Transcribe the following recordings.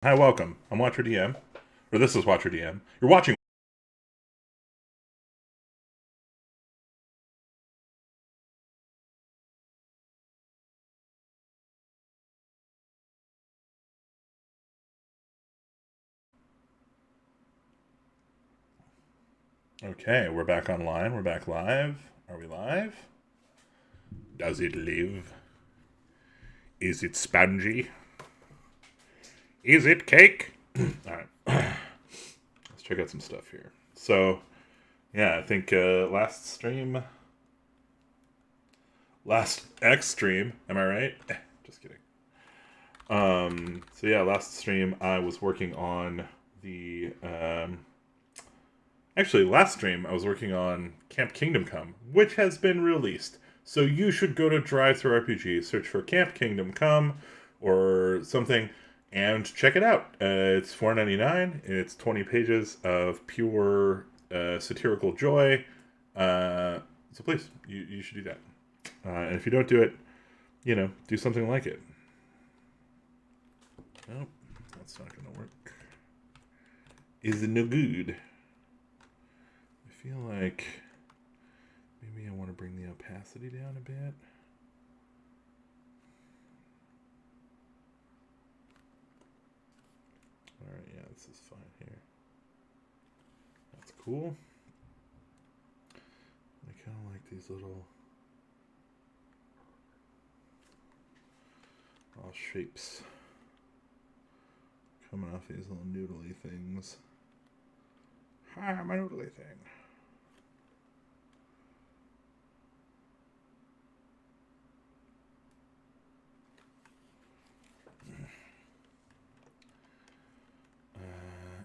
Hi, welcome. I'm Watcher DM, or this is Watcher DM. You're watching. Okay, we're back online. We're back live. Are we live? Does it live? Is it spongy? Is it cake? All right, let's check out some stuff here. So, yeah, I think last X stream. Am I right? Just kidding. So yeah, last stream I was working on the Actually, last stream I was working on Camp Kingdom Come, which has been released. So you should go to DriveThruRPG, search for Camp Kingdom Come or something, and check it out. It's $4.99. It's 20 pages of pure satirical joy. So please, you should do that. And if you don't do it, do something like it. Nope, that's not going to work. Is it no good? I feel like maybe I want to bring the opacity down a bit. Alright, yeah, this is fine here. That's cool. I kind of like these little all shapes coming off these little noodly things. Hi, my noodly thing.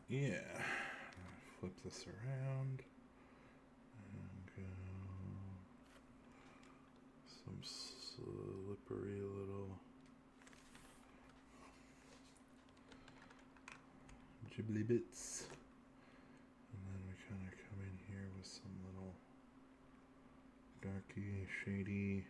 Yeah. Flip this around and go some slippery little jibbly bits. And then we kind of come in here with some little darky, shady.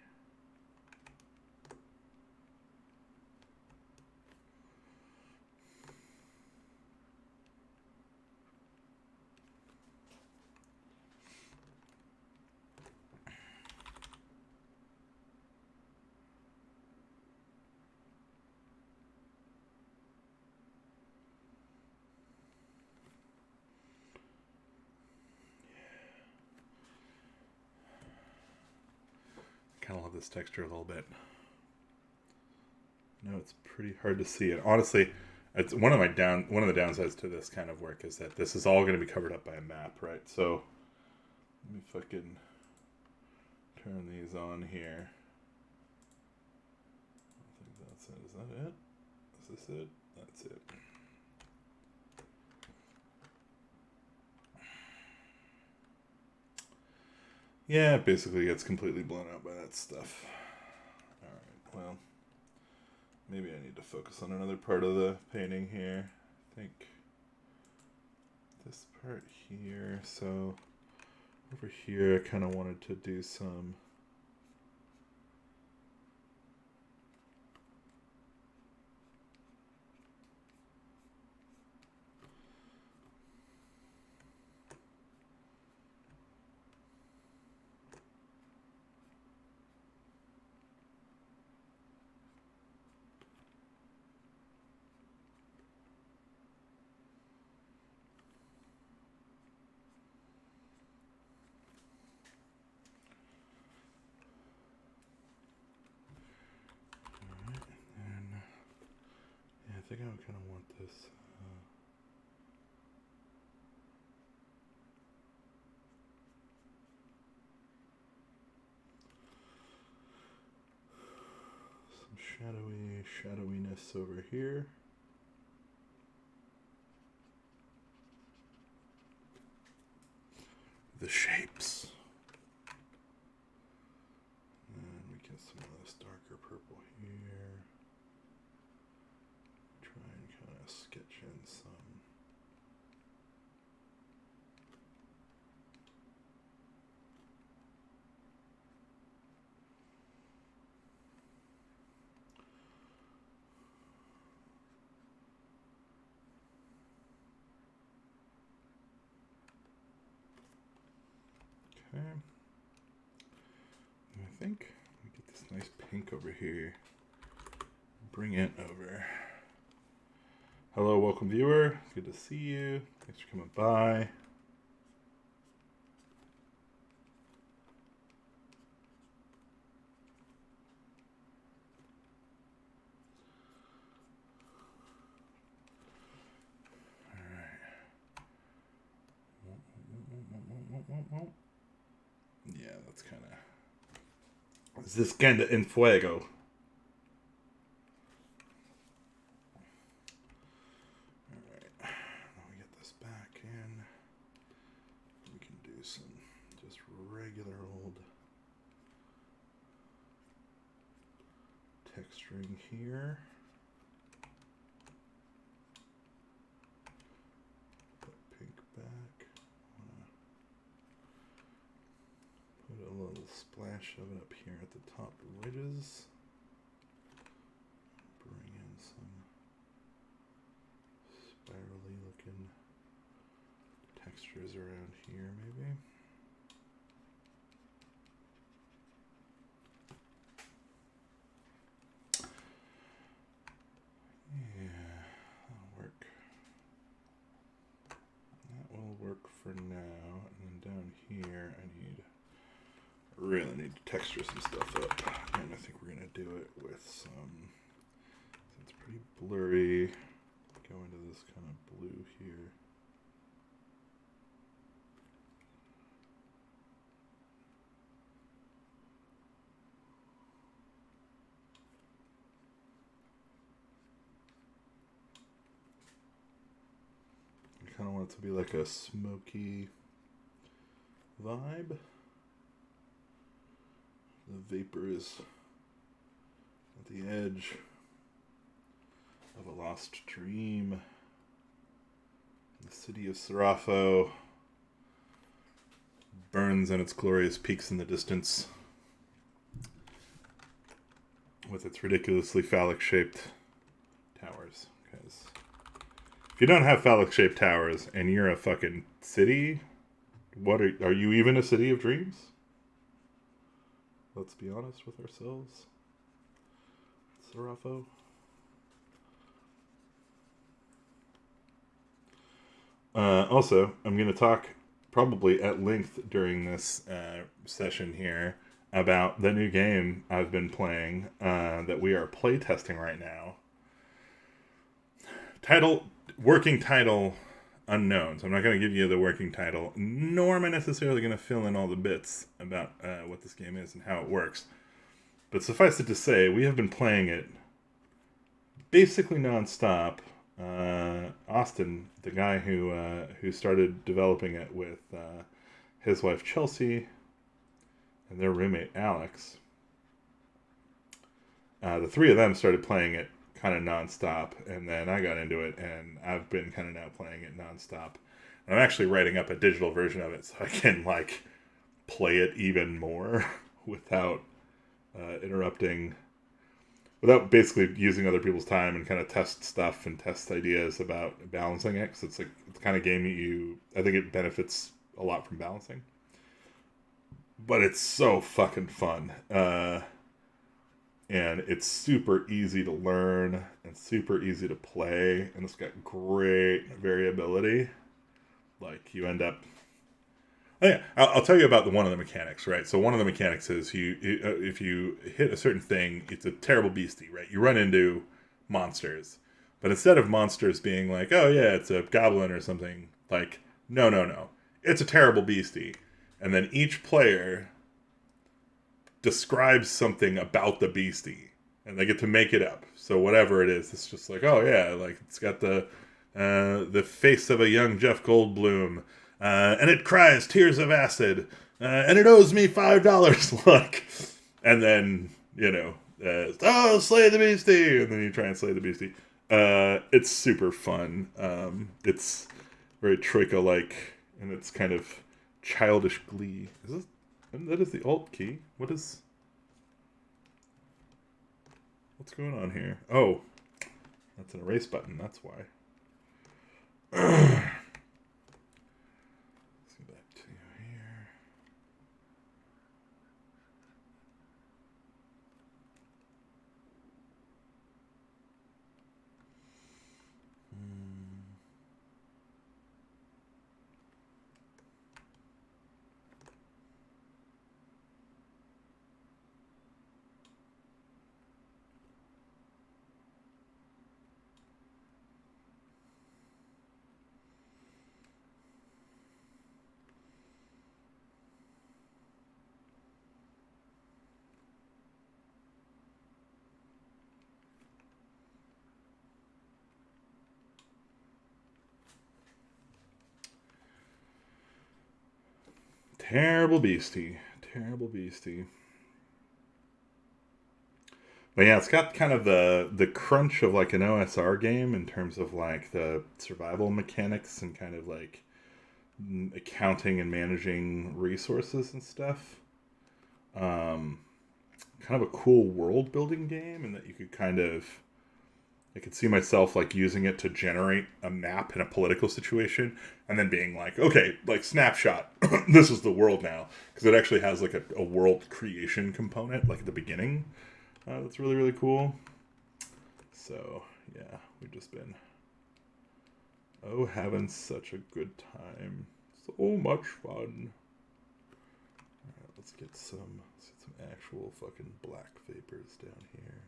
Kind of love this texture a little bit. No, it's pretty hard to see it. Honestly, it's one of the downsides to this kind of work is that this is all going to be covered up by a map, right? So let me fucking turn these on here. I think that's it. Is that it? Is this it? That's it. Yeah, it basically gets completely blown out by that stuff. Alright, well, maybe I need to focus on another part of the painting here. I think this part here. So over here, I kind of wanted to do some. Alright, and yeah, I think I kind of want this. Some shadowiness over here. The shapes. And we get some of this darker purple here. Try and kind of sketch in some. think. Let me get this nice pink over here. Bring it over. Hello, welcome viewer. It's good to see you. Thanks for coming by. Yeah, that's kind of... This kinda en fuego. Alright, let me get this back in. We can do some just regular old texturing here. Put pink back. Put a little splash of it up here at the top ridges. Bring in some spirally looking textures around here maybe. Yeah, that'll work. That will work for now. And then down here really need to texture some stuff up, and I think we're gonna do it with some, it's pretty blurry, go into this kind of blue here. I kind of want it to be like a smoky vibe. The vapor is at the edge of a lost dream. The city of Serapho burns in its glorious peaks in the distance with its ridiculously phallic-shaped towers. Because if you don't have phallic-shaped towers and you're a fucking city, what are you even a city of dreams? Let's be honest with ourselves. Serapho. Also, I'm going to talk probably at length during this session here about the new game I've been playing that we are playtesting right now. Working title unknown. So I'm not going to give you the working title, nor am I necessarily going to fill in all the bits about what this game is and how it works. But suffice it to say, we have been playing it basically nonstop. Austin, the guy who started developing it with his wife Chelsea and their roommate Alex, the three of them started playing it kind of nonstop, and then I got into it, and I've been kind of now playing it nonstop. And I'm actually writing up a digital version of it so I can like play it even more without interrupting, without basically using other people's time, and kind of test stuff and test ideas about balancing it. Because it's the kind of game that I think it benefits a lot from balancing. But it's so fucking fun. And it's super easy to learn and super easy to play, and it's got great variability. Like you end up, I'll tell you about one of the mechanics, right? So one of the mechanics is if you hit a certain thing, it's a terrible beastie, right? You run into monsters, but instead of monsters being like, oh yeah, it's a goblin or something, like no, it's a terrible beastie, and then each player describes something about the beastie, and they get to make it up. So whatever it is, it's just like, oh yeah, like it's got the face of a young Jeff Goldblum, and it cries tears of acid, and it owes me $5. Like, and then oh, slay the beastie, and then you try and slay the beastie. It's super fun. It's very Troika-like, and it's kind of childish glee. That is the Alt key. What's going on here? Oh, that's an erase button. That's why. Let's go back to here. Terrible beastie. Terrible beastie. But yeah, it's got kind of the crunch of like an OSR game in terms of like the survival mechanics and kind of like accounting and managing resources and stuff. Um, Kind of a cool world building game, and that you could kind of, I could see myself like using it to generate a map in a political situation, and then being like, okay, like snapshot, this is the world now, because it actually has like a world creation component, like at the beginning. That's really really cool. So yeah, we've just been having such a good time, so much fun. All right, let's get some actual fucking black vapors down here.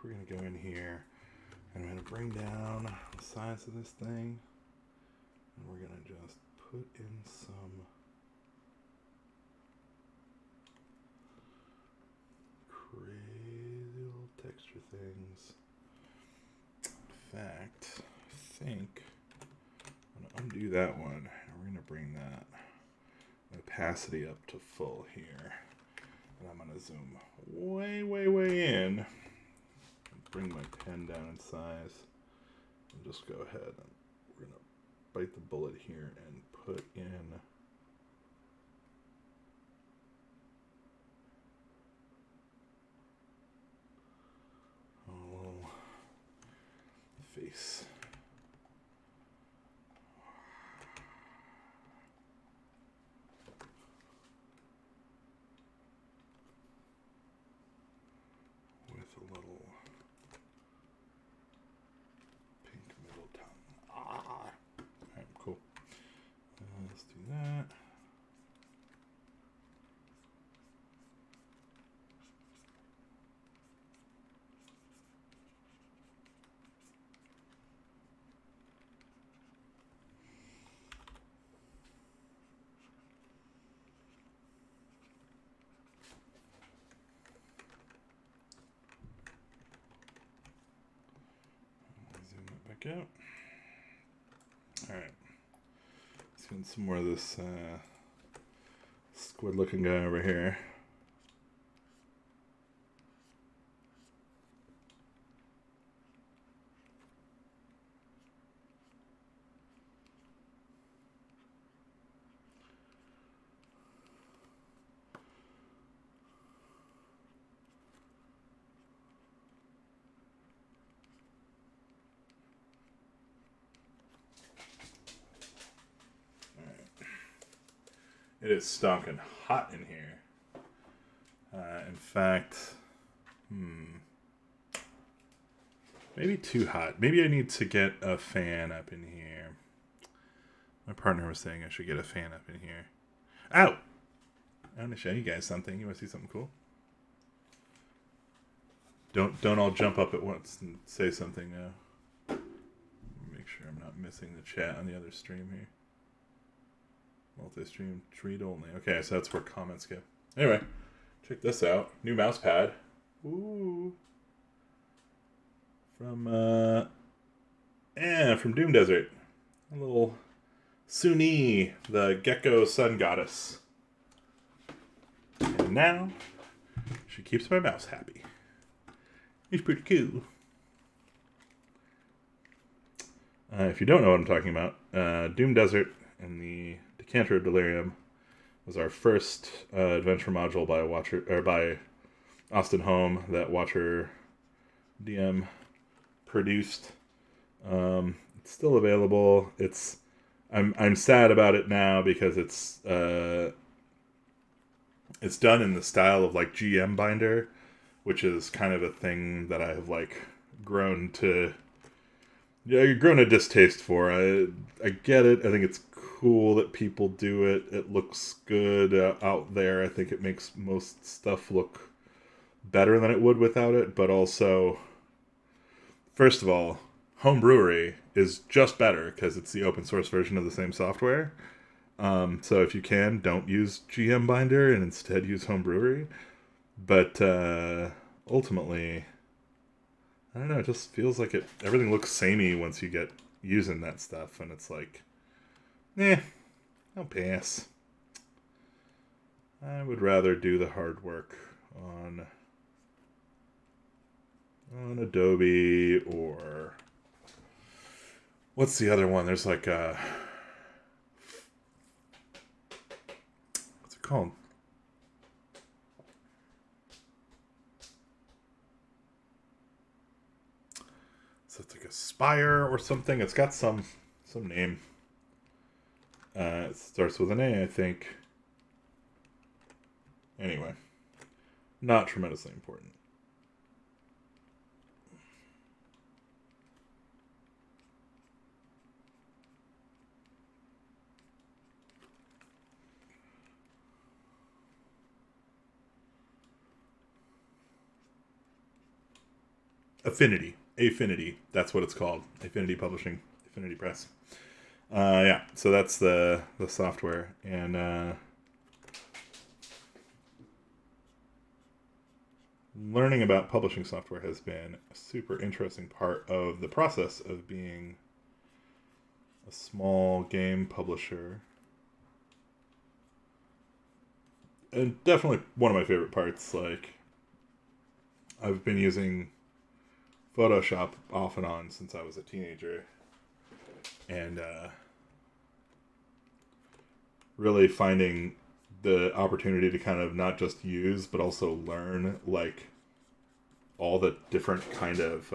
We're going to go in here and I'm going to bring down the size of this thing, and we're going to just put in some crazy little texture things. In fact, I think I'm going to undo that one, and we're going to bring that opacity up to full here, and I'm going to zoom way in. Bring my pen down in size and just go ahead and we're going to bite the bullet here and put in a little face. With a little cool. Let's do that. Zoom it back out. All right. Let's get some more of this squid looking guy over here. It is stonking hot in here. In fact, maybe too hot. Maybe I need to get a fan up in here. My partner was saying I should get a fan up in here. Ow! I want to show you guys something. You want to see something cool? Don't all jump up at once and say something now. Make sure I'm not missing the chat on the other stream here. Multi-stream treat only. Okay, so that's where comments go. Anyway, check this out. New mouse pad. Ooh. From Doom Desert. A little Suni, the gecko sun goddess. And now she keeps my mouse happy. He's pretty cool. If you don't know what I'm talking about, Doom Desert and the Decanter of Delirium was our first adventure module by Austin Home that Watcher DM produced. It's still available. I'm sad about it now because it's done in the style of like GM Binder, which is kind of a thing that I have like grown a distaste for. I get it. I think it's cool that people do it. It looks good out there. I think it makes most stuff look better than it would without it, but also, first of all, Homebrewery is just better because it's the open source version of the same software. So if you can, don't use GM Binder and instead use Homebrewery. But ultimately, I don't know. It just feels like everything looks samey once you get using that stuff, and it's like, I'll pass. I would rather do the hard work on Adobe, or what's the other one? There's like what's it called? So it's like a Spire or something. It's got some name. It starts with an A, I think. Anyway, not tremendously important. Affinity. That's what it's called. Affinity Publishing, Affinity Press. Yeah, so that's the software, and learning about publishing software has been a super interesting part of the process of being a small game publisher. And definitely one of my favorite parts. Like, I've been using Photoshop off and on since I was a teenager, and really finding the opportunity to kind of not just use but also learn, like, all the different kind of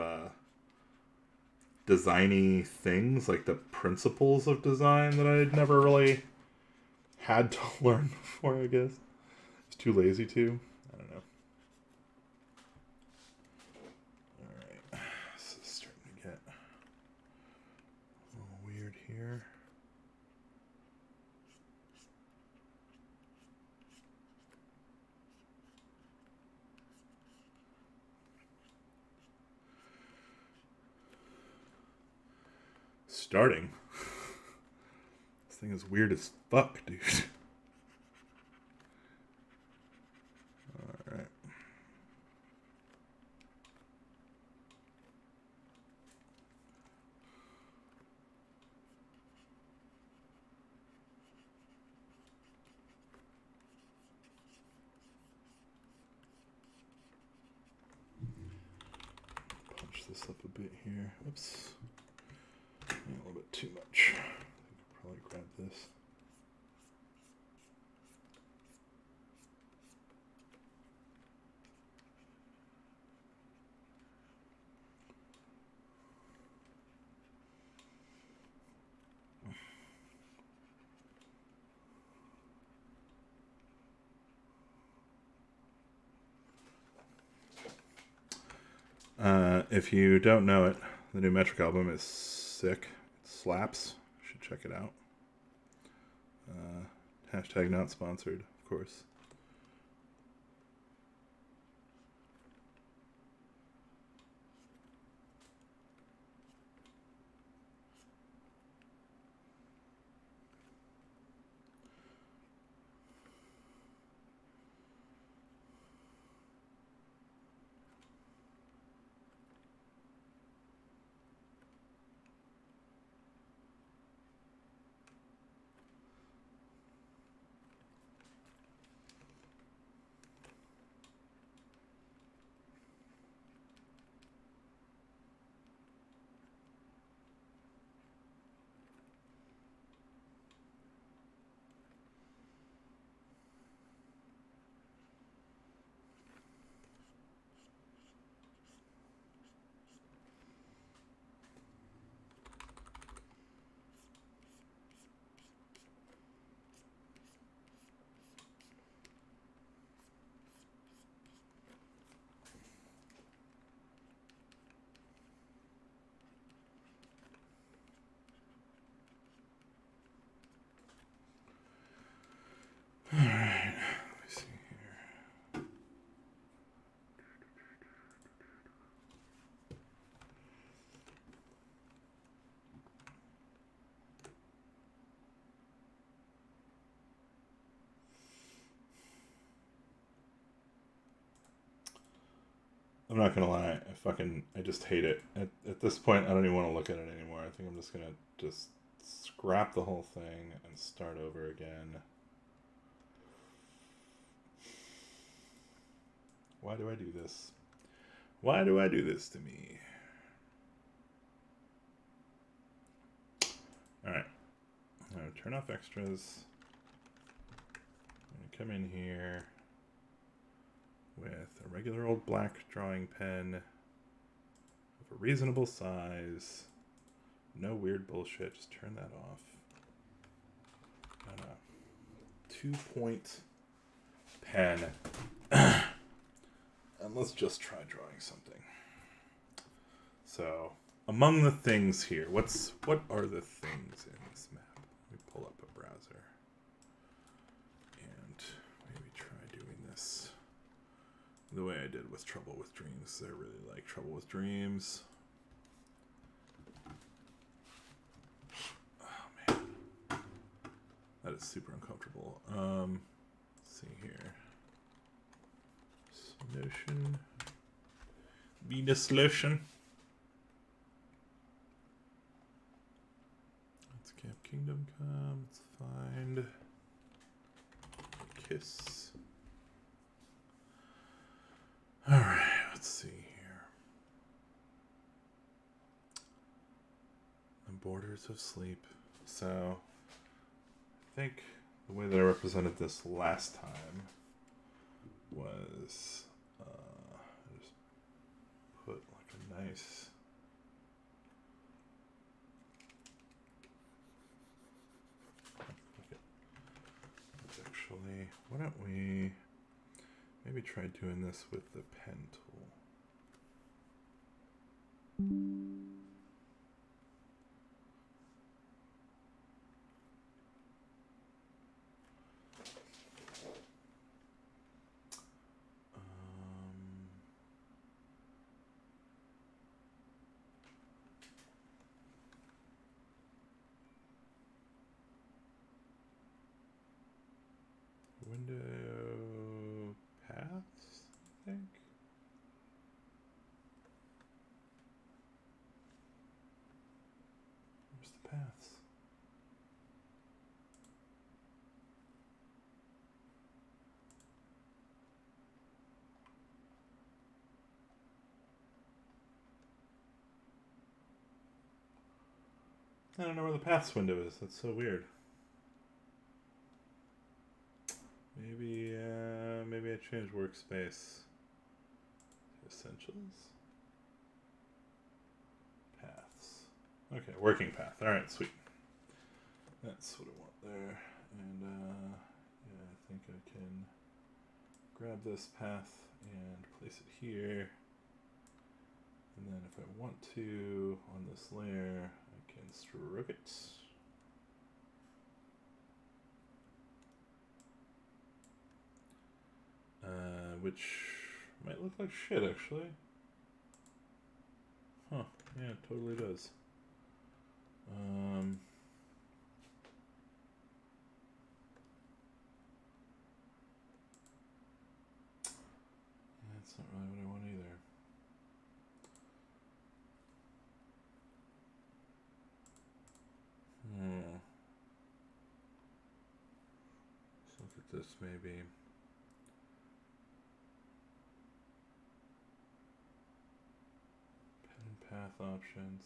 designy things, like the principles of design that I'd never really had to learn before, I guess. It's too lazy to. I don't know. Alright. This is starting to get a little weird here. Starting. This thing is weird as fuck, dude. Alright. Punch this up a bit here. Oops. A little bit too much. I could probably grab this. If you don't know it, the new Metric album is sick. It slaps. You should check it out. Hashtag not sponsored, of course. I'm not gonna lie, I just hate it. At this point, I don't even want to look at it anymore. I think I'm just gonna just scrap the whole thing and start over again. Why do I do this? Why do I do this to me? Alright. I'm going to turn off extras. I'm going to come in here with a regular old black drawing pen of a reasonable size. No weird bullshit. Just turn that off. And a 2-point pen. And let's just try drawing something. So, among the things here, what are the things in this map? Let me pull up a browser and maybe try doing this the way I did with Trouble with Dreams. I really like Trouble with Dreams. Oh man, that is super uncomfortable. Let's see here. Notion. Venus lotion. Let's Camp Kingdom come. Let's find Kiss. Alright, let's see here. The Borders of Sleep. So, I think the way that I represented this last time was I just put like a nice actually, why don't we maybe try doing this with the pen tool. Window paths, I think. Where's the paths? I don't know where the paths window is. That's so weird. Maybe I changed workspace. Essentials. Paths. Okay, working path. All right, sweet. That's what I want there. And yeah, I think I can grab this path and place it here. And then if I want to, on this layer, I can stroke it. Which might look like shit, actually. Huh, yeah, it totally does. That's not really what I want either. Let's look at this, maybe. Path options.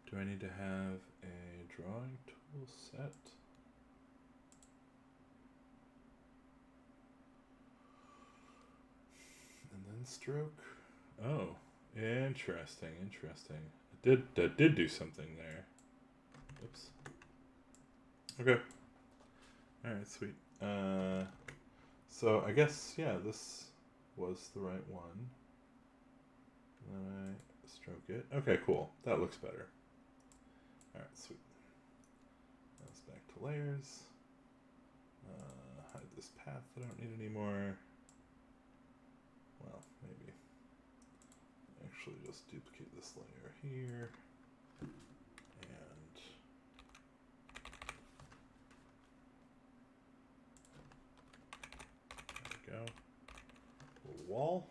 Do I need to have a drawing tool set? And then stroke? Oh, interesting, interesting. That did do something there. Oops. Okay. Alright, sweet. So I guess, yeah, this was the right one. And then I stroke it. Okay, cool. That looks better. Alright, sweet. Now it's back to layers. Hide this path I don't need anymore. Well, maybe. Actually just duplicate this layer here. And wall.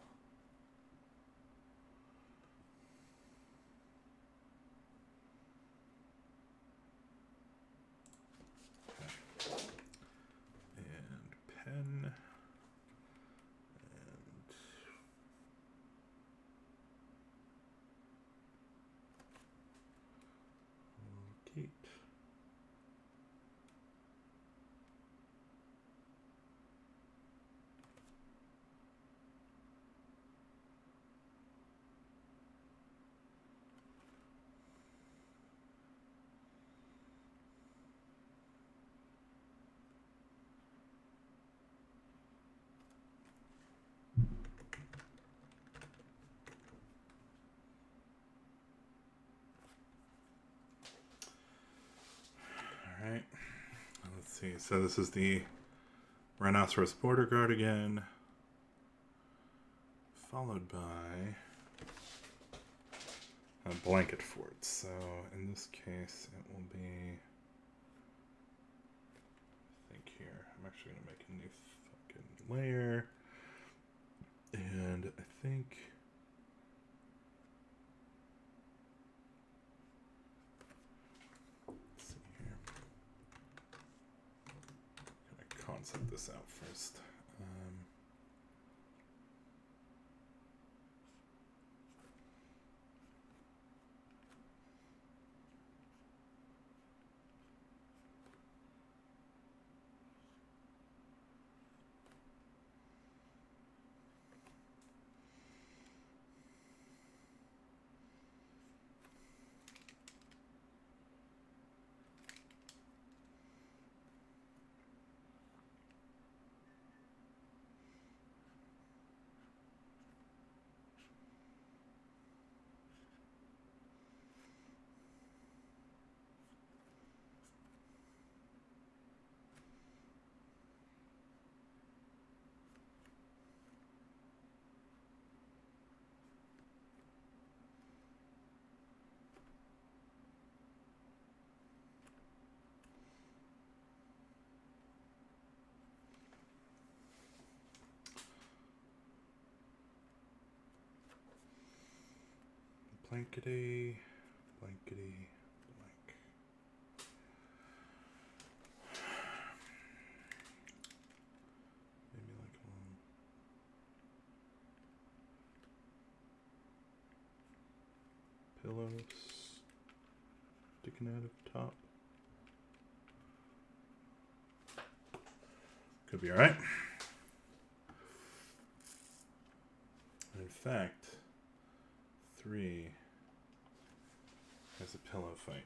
And pen. And locate. All right. Let's see. So this is the Rhinoceros Border Guard again, followed by a Blanket Fort. So in this case, it will be. I think here. I'm actually gonna make a new fucking layer, and I think. Concept this out first. Blankety, blankety, blank. Maybe like a little pillows sticking out of top. Could be all right. In fact, 3 has a pillow fight.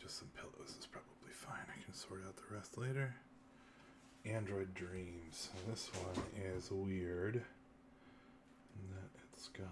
Some pillows is probably fine. I can sort out the rest later. Android Dreams. So this one is weird in that it's got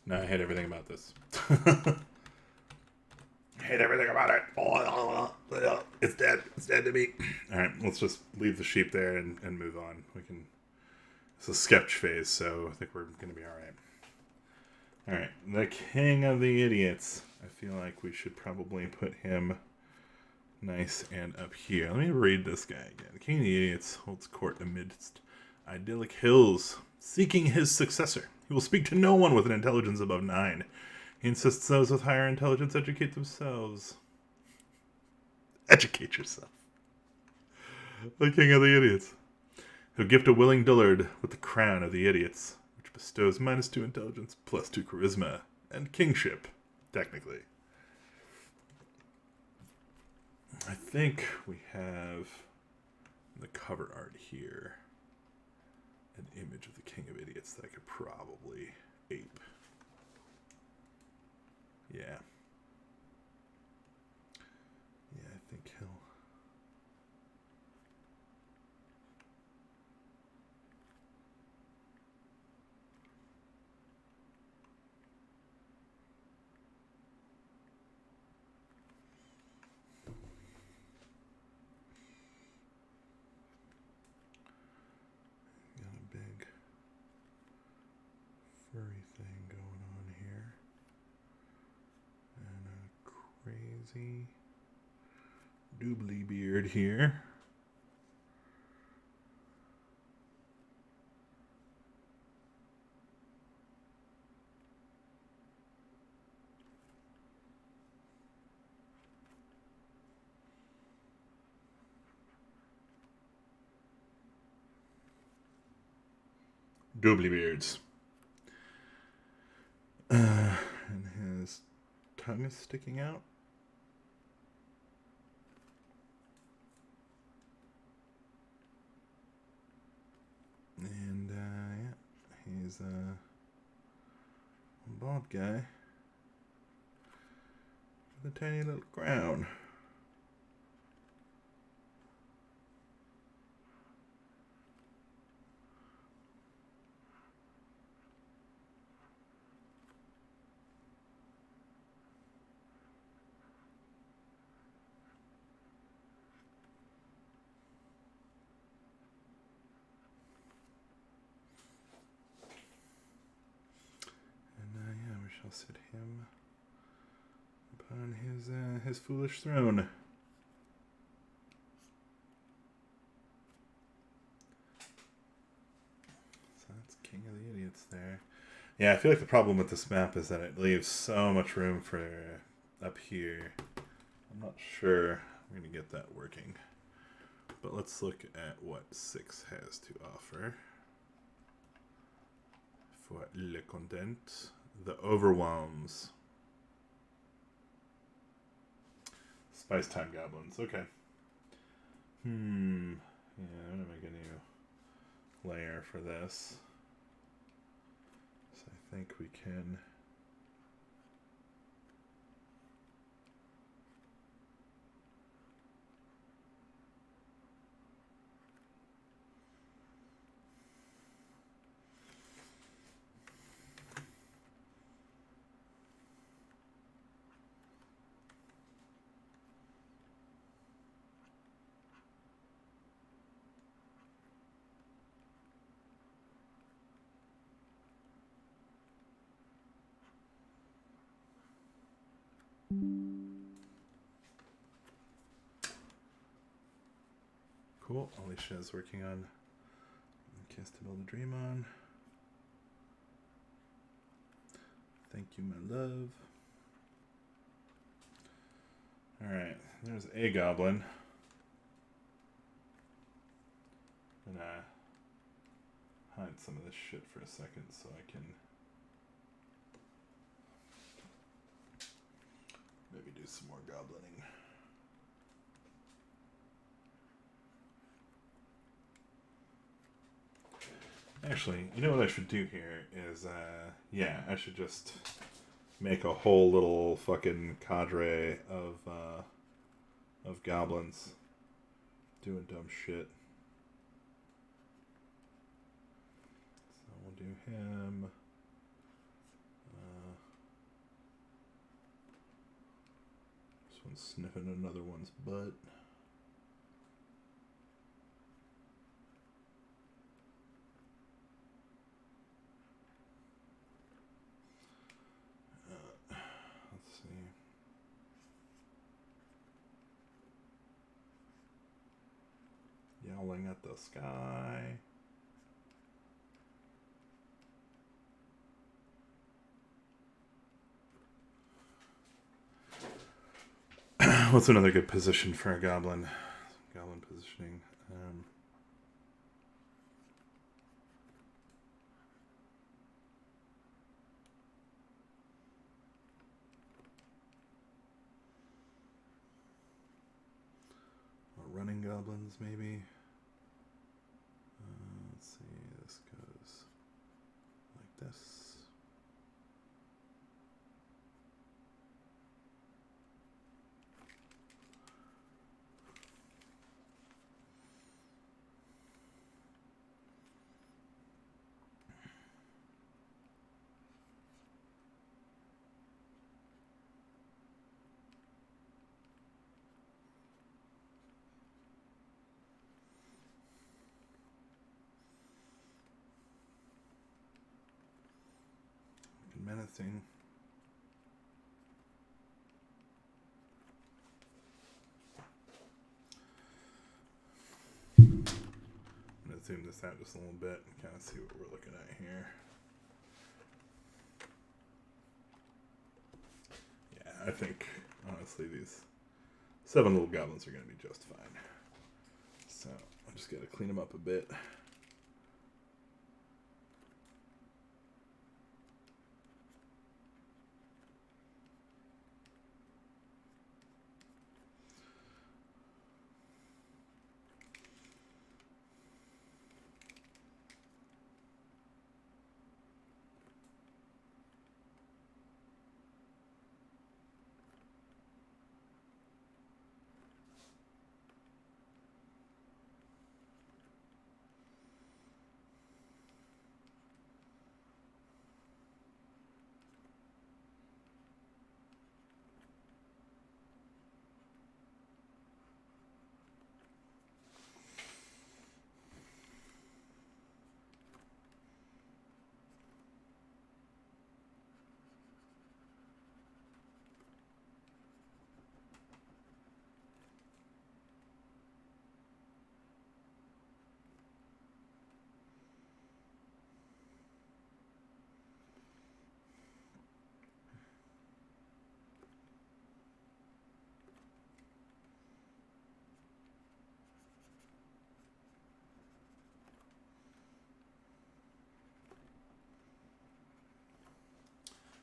No, I hate everything about this. Hate everything about it. It's dead. It's dead to me. All right, let's just leave the sheep there and move on. We can. It's a sketch phase, so I think we're going to be all right. All right, the King of the Idiots. I feel like we should probably put him nice and up here. Let me read this guy again. The King of the Idiots holds court amidst idyllic hills, seeking his successor. He will speak to no one with an intelligence above 9. He insists those with higher intelligence educate themselves. Educate yourself. The King of the Idiots. He'll gift a willing dullard with the crown of the idiots, which bestows -2 intelligence, +2 charisma, and kingship, technically. I think we have the cover art here an image of the King of Idiots that I could probably ape. Yeah. Yeah, I think he'll... Got a big furry thing going on here. And a crazy doobly beard here. Doobly beards. And his tongue is sticking out. And yeah, he's a bald guy with a tiny little crown. And yeah, we shall sit him upon his foolish throne. So that's King of the Idiots there. Yeah, I feel like the problem with this map is that it leaves so much room for up here. I'm not sure I'm going to get that working. But let's look at what 6 has to offer. For le content, the overwhelms. Spice Time Goblins, okay. Yeah, I'm gonna make a new layer for this. So I think we can... Cool. Alicia is working on Kiss to Build a Dream on. Thank you, my love. Alright, there's a goblin. I'm gonna hide some of this shit for a second so I can maybe do some more goblining. Actually, you know what I should do here is, yeah, I should just make a whole little fucking cadre of goblins doing dumb shit. So we'll do him. one's sniffing another one's butt. Let's see. Yowling at the sky. What's another good position for a goblin? Goblin positioning. Running goblins, maybe. Let's see. This goes like this. Menacing. I'm going to zoom this out just a little bit and kind of see what we're looking at here. Yeah, I think, honestly, these 7 little goblins are going to be just fine. So, I just got to clean them up a bit.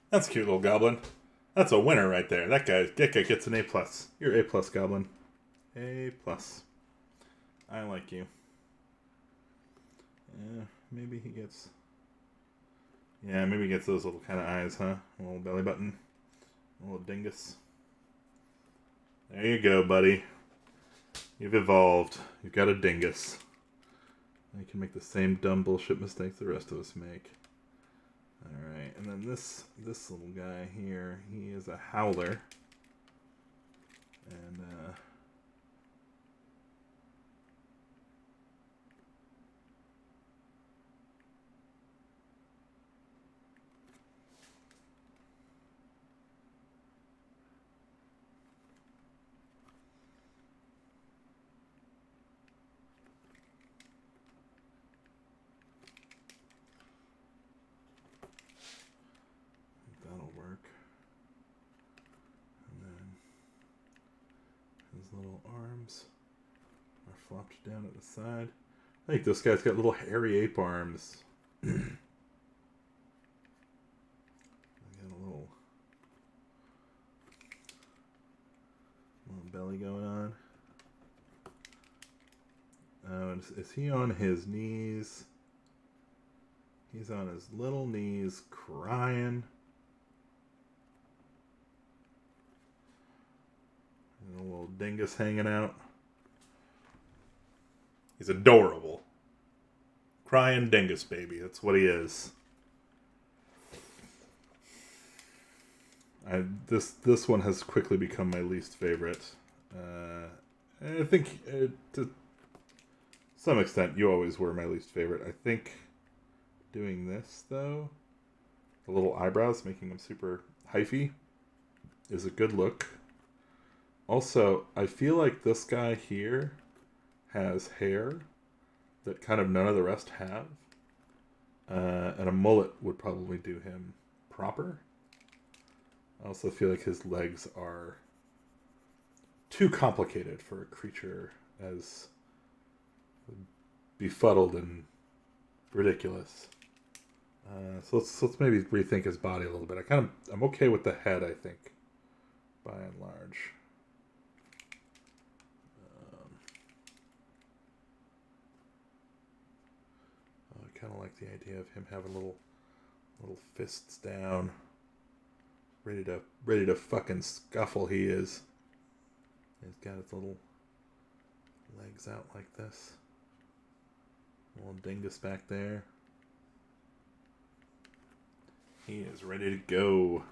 That's a cute little goblin. That's a winner right there. That guy gets an A+. You're A+, goblin. A+. I like you. Maybe he gets... Yeah, maybe he gets those little kind of eyes, huh? A little belly button. A little dingus. There you go, buddy. You've evolved. You've got a dingus. You can make the same dumb bullshit mistakes the rest of us make. Alright, and then this little guy here, he is a howler. And, that'll work. And then his little arms are flopped down at the side. I think this guy's got little hairy ape arms. Got a little belly going on. Oh, is he on his knees? He's on his little knees crying. And a little dingus hanging out. He's adorable. Crying dingus baby. That's what he is. This one has quickly become my least favorite. I think to some extent you always were my least favorite. I think doing this though, the little eyebrows making them super hyphy, is a good look. Also, I feel like this guy here has hair that kind of none of the rest have. And a mullet would probably do him proper. I also feel like his legs are too complicated for a creature as befuddled and ridiculous. So let's maybe rethink his body a little bit. I'm okay with the head, I think, by and large. I kind of like the idea of him having little fists down, ready to fucking scuffle. He is. He's got his little legs out like this. Little dingus back there. He is ready to go.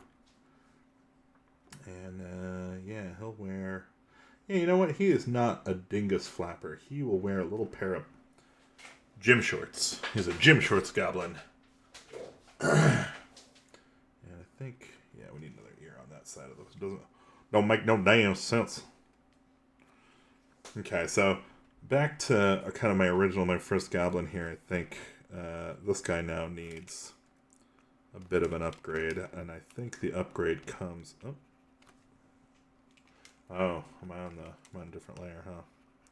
And yeah, he'll wear. Yeah, you know what? He is not a dingus flapper. He will wear a little pair of gym shorts. He's a gym shorts goblin. And I think, yeah, we need another ear on that side of this. Don't make no damn sense. Okay, so back to kind of my first goblin here. I think this guy now needs a bit of an upgrade, and I think the upgrade comes. Oh, am I on a different layer, huh?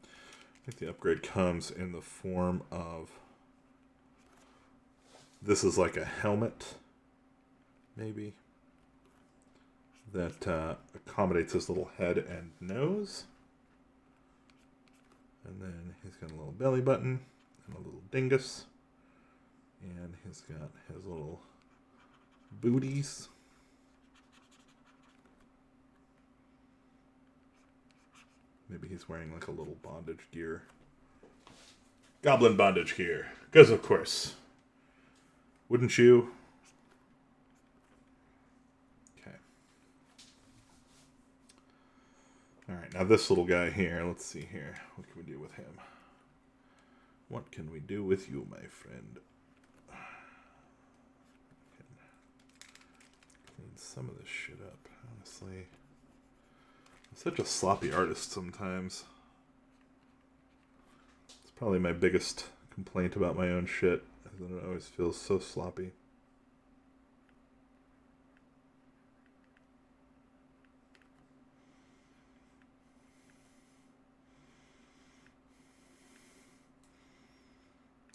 I think the upgrade comes in the form of. This is like a helmet, maybe, that accommodates his little head and nose. And then he's got a little belly button and a little dingus. And he's got his little booties. Maybe he's wearing like a little bondage gear. Goblin bondage gear. Because of course. Wouldn't you? Okay. Alright, now this little guy here, let's see here. What can we do with him? What can we do with you, my friend? Clean some of this shit up, honestly. I'm such a sloppy artist sometimes. It's probably my biggest complaint about my own shit, is that it always feels so sloppy.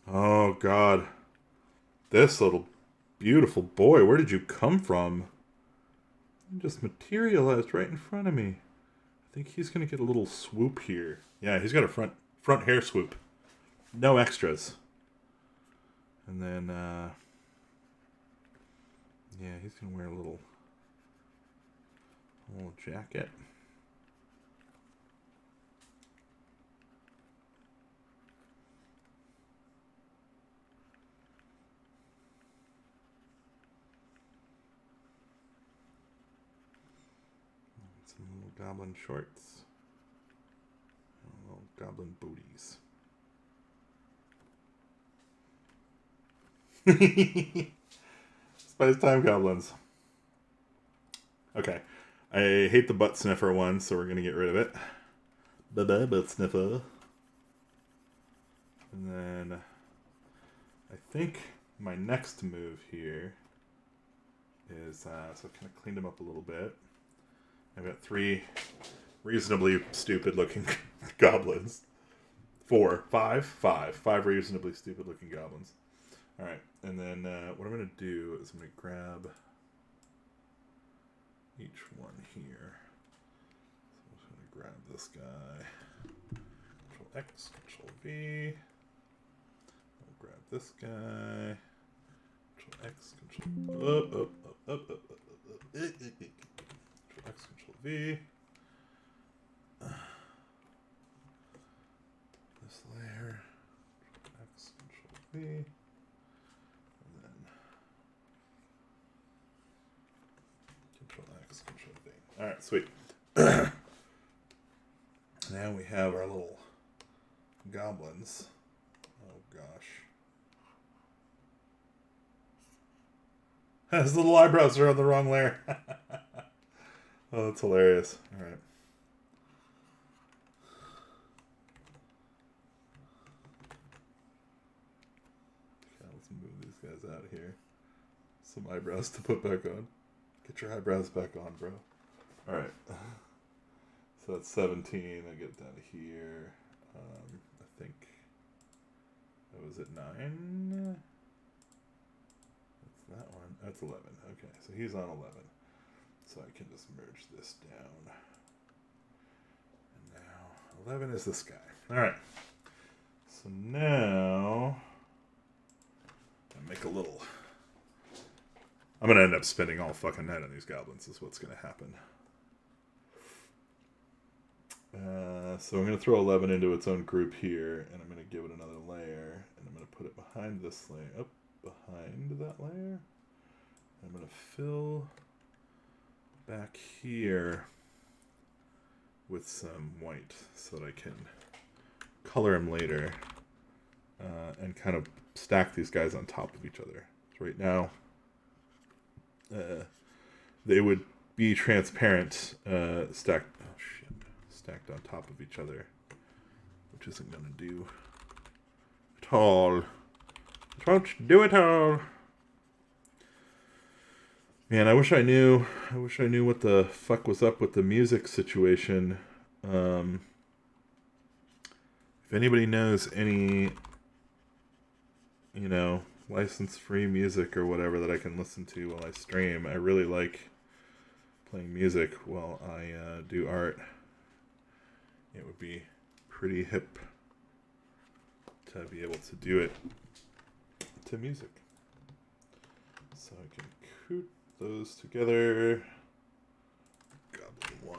Oh, God. This little beautiful boy, where did you come from? You just materialized right in front of me. I think he's going to get a little swoop here. Yeah, he's got a front hair swoop. No extras. And then, yeah, he's going to wear a little jacket. Some little goblin shorts. And little goblin booties. Spice time goblins. Okay. I hate the butt sniffer one, so we're going to get rid of it. Bye-bye, butt sniffer. And then I think my next move here is, so I've kind of cleaned them up a little bit. I've got 3 reasonably stupid looking goblins. 5 reasonably stupid looking goblins. Alright, and then what I'm going to do is I'm going to grab each one here. So I'm just going to grab this guy. Control X, Control V. I'll grab this guy. Control X, Control Control X, Control V. This layer. Control X, Control V. Alright, sweet. Now we have our little goblins. Oh gosh. His little eyebrows are on the wrong layer. Oh, that's hilarious. Alright. Okay, let's move these guys out of here. Some eyebrows to put back on. Get your eyebrows back on, bro. Alright. So that's 17. I get down to here. I think that was at 9. That's that one. That's 11. Okay, so he's on 11. So I can just merge this down. And now 11 is this guy. Alright. So now I make a little. I'm going to end up spending all fucking night on these goblins, is what's going to happen. So I'm going to throw 11 into its own group here, and I'm going to give it another layer, and I'm going to put it behind this layer, up behind that layer. I'm going to fill back here with some white so that I can color them later and kind of stack these guys on top of each other. So right now, they would be transparent, stacked on top of each other, which isn't going to do at all. It won't do at all. Man, I wish I knew what the fuck was up with the music situation. If anybody knows any, license-free music or whatever that I can listen to while I stream, I really like playing music while I do art. It would be pretty hip to be able to do it to music. So I can coot those together. Goblin 1.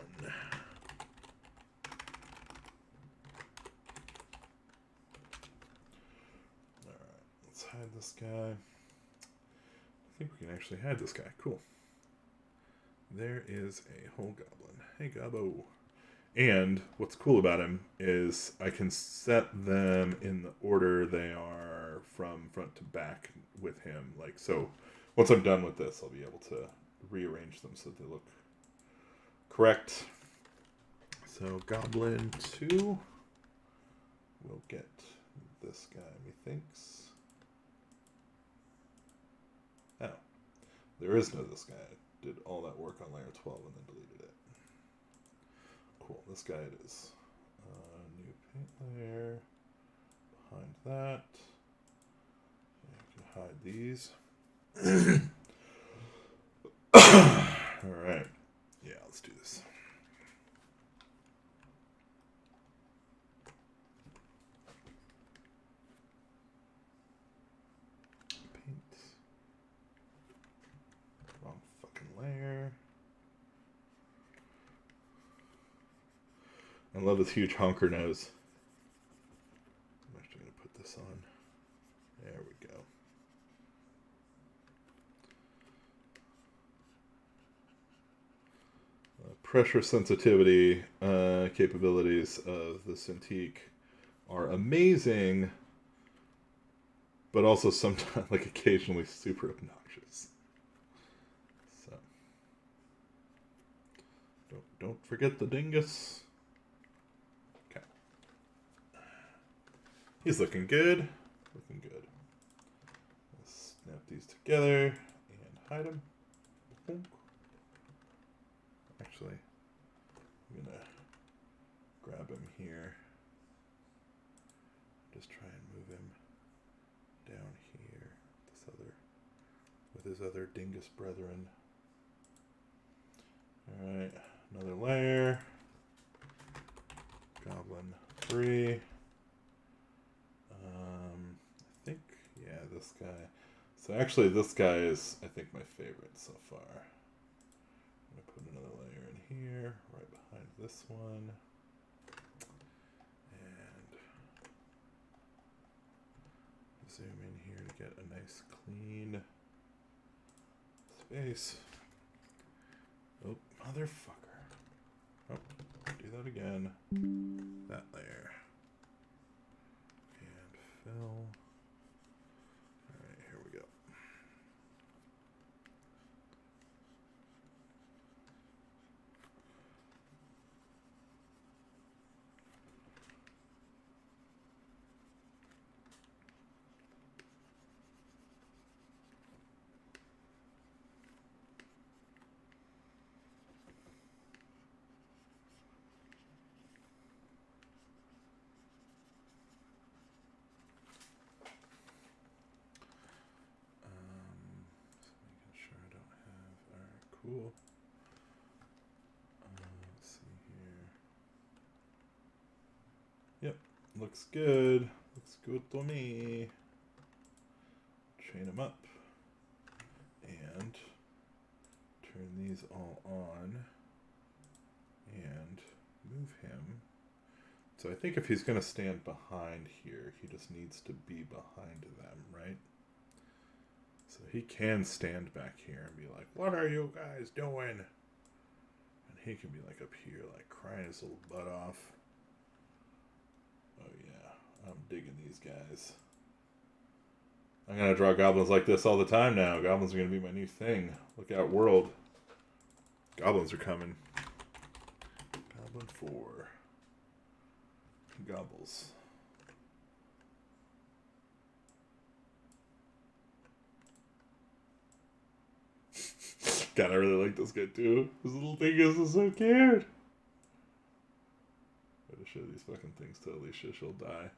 Alright, let's hide this guy. I think we can actually hide this guy. Cool. There is a whole goblin. Hey, Gobbo. And what's cool about him is I can set them in the order they are from front to back with him. Like, so once I'm done with this, I'll be able to rearrange them so that they look correct. So Goblin 2 will get this guy, methinks. Oh, there is no this guy. I did all that work on layer 12 and then deleted it. Cool, this guy it is. New paint layer. Behind that. I can hide these. Alright. Yeah, let's do this. Paint. Wrong fucking layer. I love this huge honker nose. I'm actually going to put this on. There we go. Pressure sensitivity capabilities of the Cintiq are amazing, but also sometimes, like, occasionally super obnoxious. So, don't forget the dingus. Okay. He's looking good. Looking good. Let's snap these together and hide them. Actually, I'm gonna grab him here. Just try and move him down here. With his other dingus brethren. Alright, another layer. Goblin 3. I think, yeah, this guy. So actually this guy is, I think, my favorite so far. I'm going to put another layer in here, right behind this one. And zoom in here to get a nice clean space. Oh, motherfucker. Oh, do that again. That layer. And fill. Alright, here we go. Just making sure I don't have. Alright, cool. Let's see here. Yep, looks good. Looks good to me. Chain them up. And turn these all on. And move him. So I think if he's going to stand behind here, he just needs to be behind them, right? So he can stand back here and be like, what are you guys doing? And he can be like up here, like crying his little butt off. Oh yeah, I'm digging these guys. I'm going to draw goblins like this all the time now. Goblins are going to be my new thing. Look out, world. Goblins are coming. Goblin 4. Gobbles. God, I really like this guy too. His little thing is so cute. I'm gonna show these fucking things to Alicia. She'll die.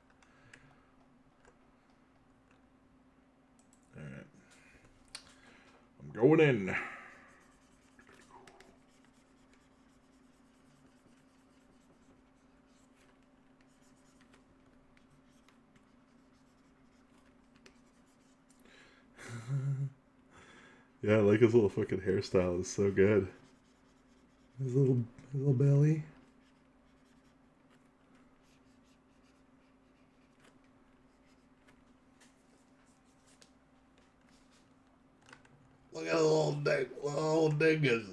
Alright. I'm going in. Yeah, I like his little fucking hairstyle. It's so good. His little belly. Look at the little dingus.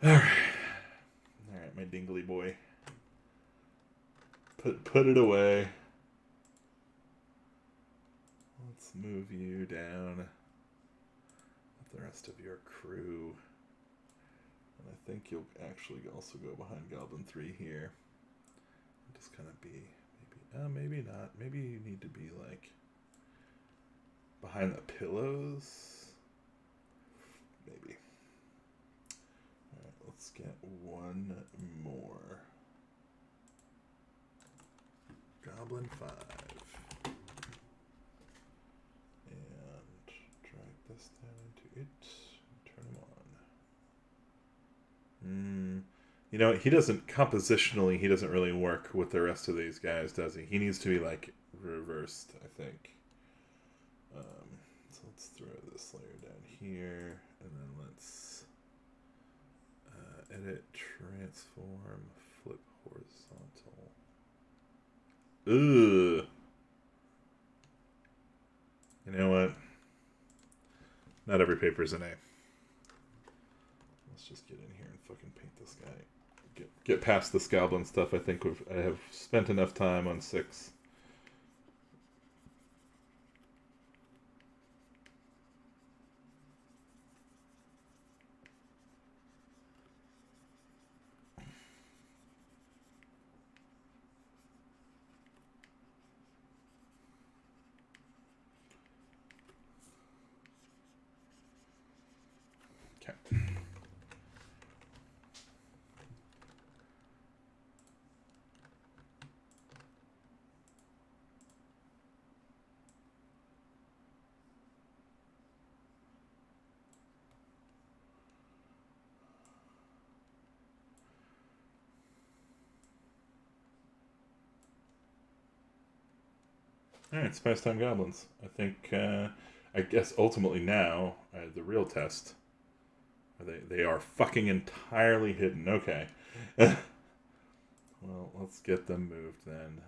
Alright. Alright, my dingly boy. Put it away. Let's move you down with the rest of your crew. And I think you'll actually also go behind Goblin 3 here. Just kind of be, maybe not. Maybe you need to be like behind the pillows. Maybe. Alright, let's get one more. Goblin 5. And drag this down into it. And turn him on. You know, he doesn't, compositionally, he doesn't really work with the rest of these guys, does he? He needs to be, like, reversed, I think. So let's throw this layer down here, and then let's edit, transform, flip horizontal. Ugh. You know what? Not every paper's an A. Let's just get in here and fucking paint this guy. Get past this goblin stuff. I think I have spent enough time on 6. Okay. Alright, Space Time Goblins. I think, I guess ultimately now, the real test. They are fucking entirely hidden. Okay. Well, let's get them moved then.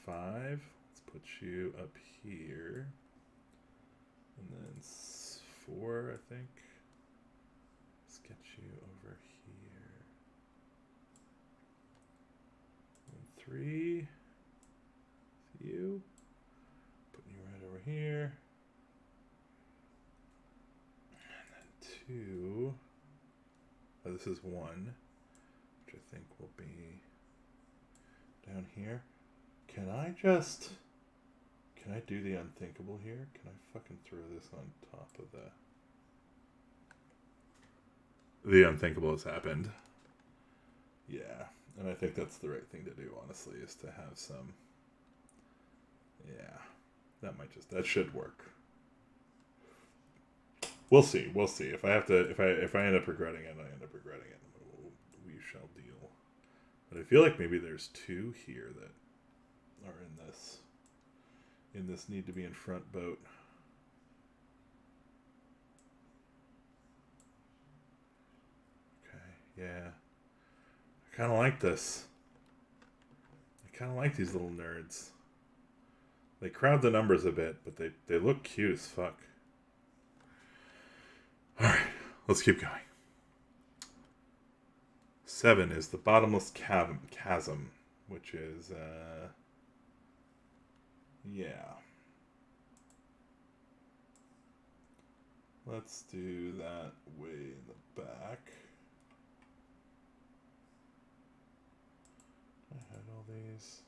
5. Let's put you up here. And then 4, I think. get you over here. 3. You. Putting you right over here. And then 2. Oh, this is 1, which I think will be down here. Can I do the unthinkable here? Can I fucking throw this on top of the unthinkable has happened. Yeah, and I think that's the right thing to do, honestly, is to have some. Yeah, that should work. We'll see. If I end up regretting it, I end up regretting it. We shall deal. But I feel like maybe there's 2 here that are in this need to be in front boat. Okay, yeah. I kind of like this. I kind of like these little nerds. They crowd the numbers a bit, but they look cute as fuck. Alright, let's keep going. 7 is the bottomless chasm, which is, yeah. Let's do that way in the back. I had all these.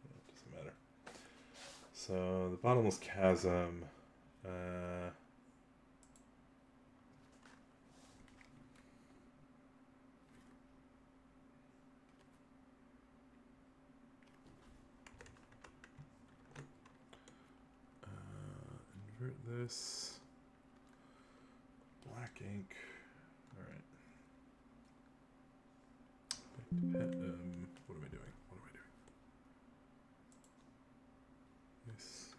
Yeah, it doesn't matter. So the bottomless chasm. Invert this. Black ink. All right. What am I doing? This.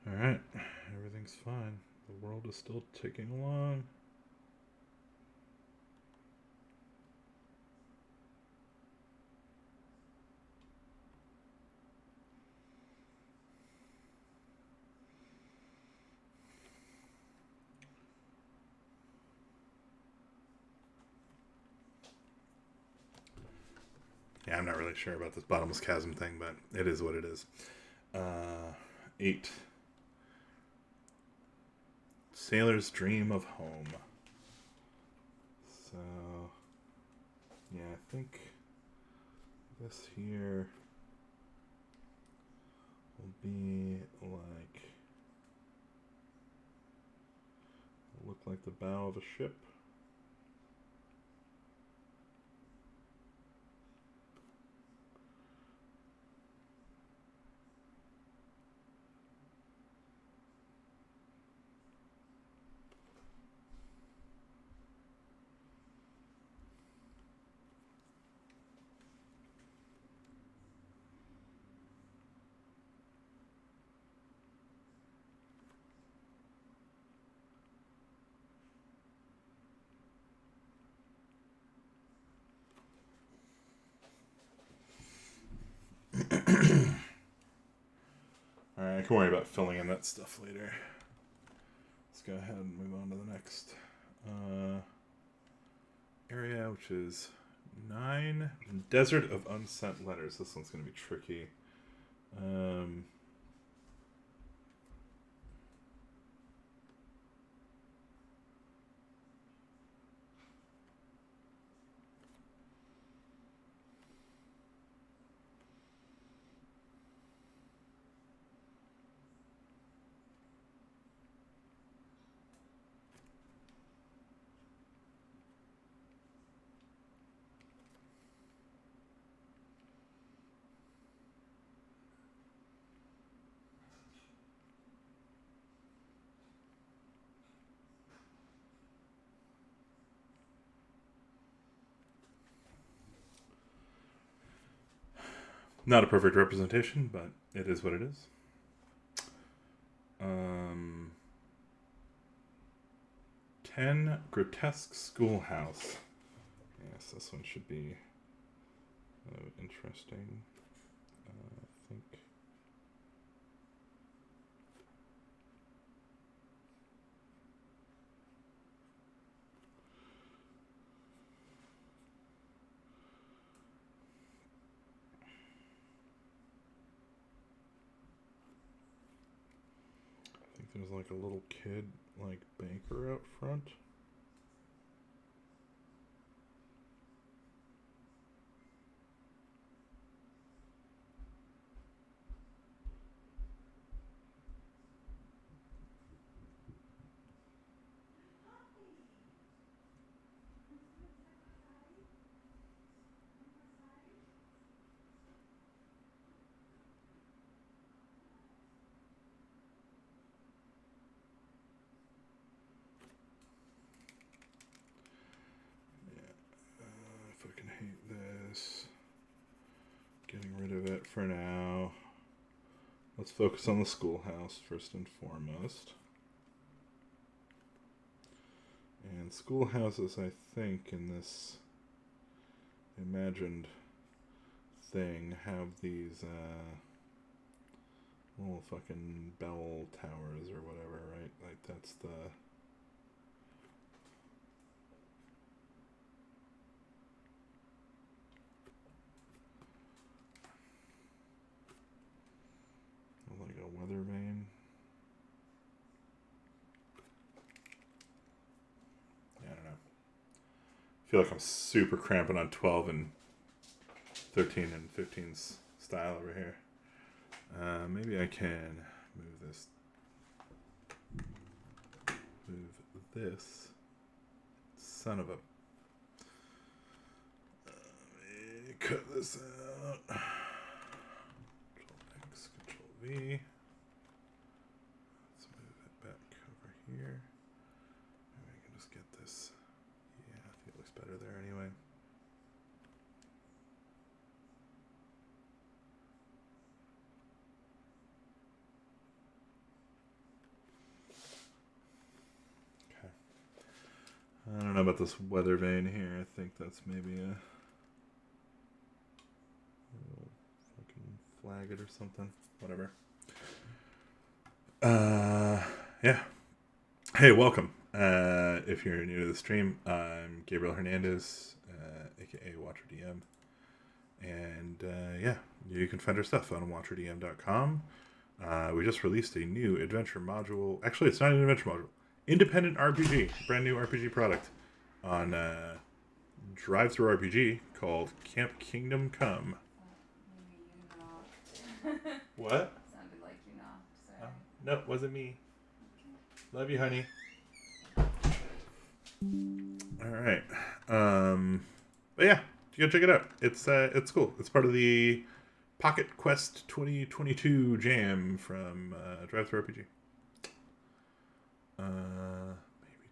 Alright, everything's fine. The world is still ticking along. Yeah, I'm not really sure about this bottomless chasm thing, but it is what it is. 8. Sailor's Dream of Home. So, yeah, I think this here will be like, look like the bow of a ship. Alright, I can worry about filling in that stuff later. Let's go ahead and move on to the next area, which is 9. Desert of Unsent Letters. This one's going to be tricky. Not a perfect representation, but it is what it is. 10 Grotesque Schoolhouse. Yes, this one should be interesting. I think. There's like a little kid, like banker out front. I fucking hate this. Getting rid of it for now. Let's focus on the schoolhouse first and foremost. And schoolhouses, I think, in this imagined thing have these little fucking bell towers or whatever, right? Like that's the... like a weather vane. Yeah, I don't know. I feel like I'm super cramping on 12 and 13 and 15's style over here. Maybe I can move this. Son of a... Let me cut this out. Control X, Control V. Let's move it back over here. Maybe I can just get this. Yeah, I think it looks better there anyway. Okay. I don't know about this weather vane here. I think that's maybe a... flag it or something. Whatever. Yeah. Hey, welcome. If you're new to the stream, I'm Gabriel Hernandez, aka WatcherDM. And yeah, you can find our stuff on WatcherDM.com. We just released a new adventure module. Actually, it's not an adventure module. Independent RPG. Brand new RPG product on DriveThruRPG called Camp Kingdom Come. What? Sounded like you knocked. Sorry. No, wasn't me. Okay. Love you, honey. All right. But yeah, you gotta check it out. It's cool. It's part of the Pocket Quest 2022 jam from DriveThruRPG. Maybe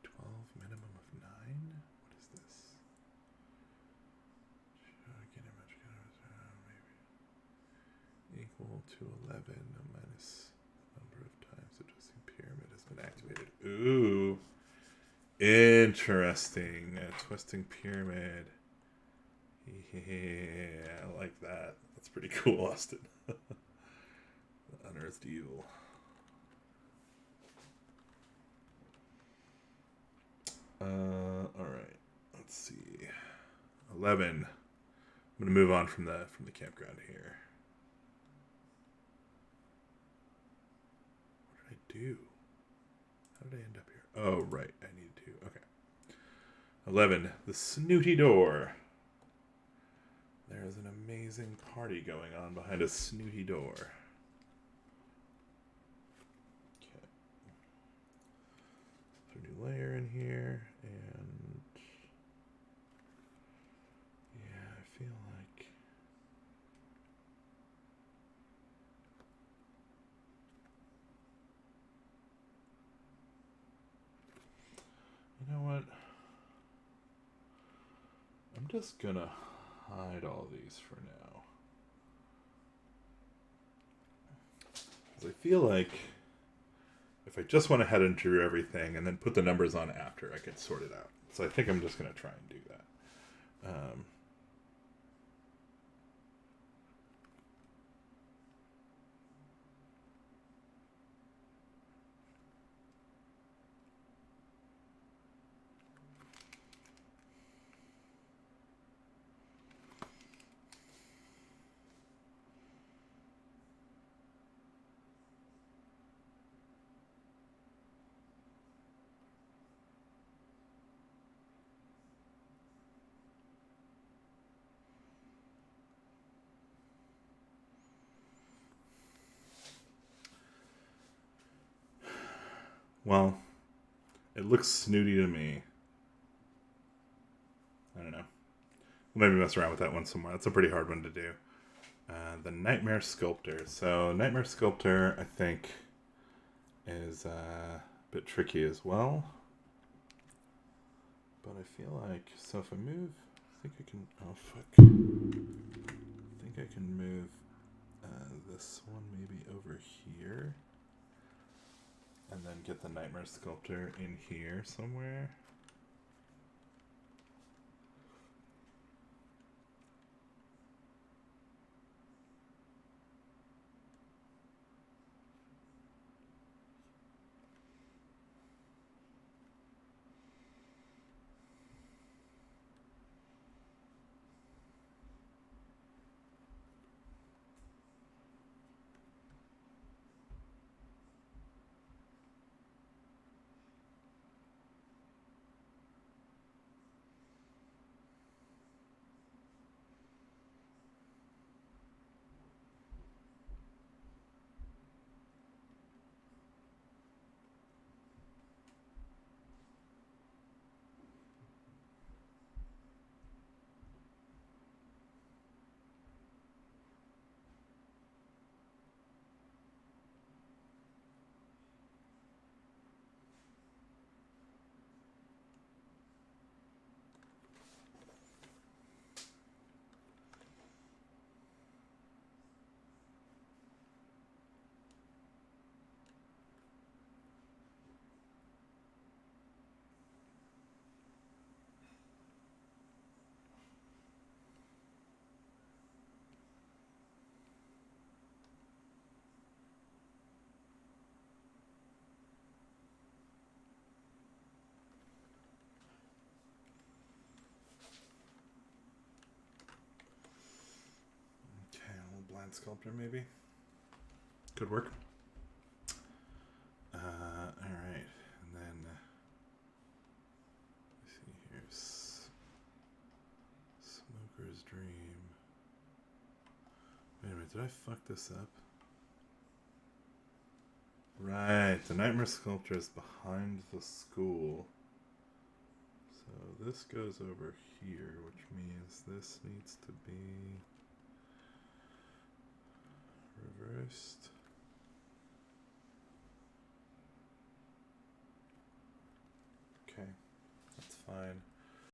12, minimum of 9. What is this? Maybe equal to 11 minus the number of times the twisting pyramid has been activated. Ooh, interesting. A twisting pyramid. Yeah, I like that. That's pretty cool, Austin. The Unearthed Evil. All right. Let's see. 11. I'm gonna move on from the campground here. What did I do? How did I end up here? Oh, right. I need to. Okay. 11. The Snooty Door. There's an amazing party going on behind a snooty door. Okay. Put a new layer in here, and yeah, I feel like you know what? I'm just gonna hide all these for now. I feel like if I just went ahead and drew everything and then put the numbers on after, I could sort it out. So I think I'm just going to try and do that. Well, it looks snooty to me. I don't know. Maybe mess around with that one some more. That's a pretty hard one to do. The Nightmare Sculptor. So, Nightmare Sculptor, I think, is a bit tricky as well. But I feel like, so if I move, I think I can, oh fuck. I think I can move this one maybe over here. And then get the Nightmare Sculptor in here somewhere. Blind Sculptor, maybe. Could work. Alright. And then, let's see here. Smoker's Dream. Wait a minute, did I fuck this up? Right, the Nightmare Sculptor is behind the school. So this goes over here, which means this needs to be reversed. Okay, that's fine.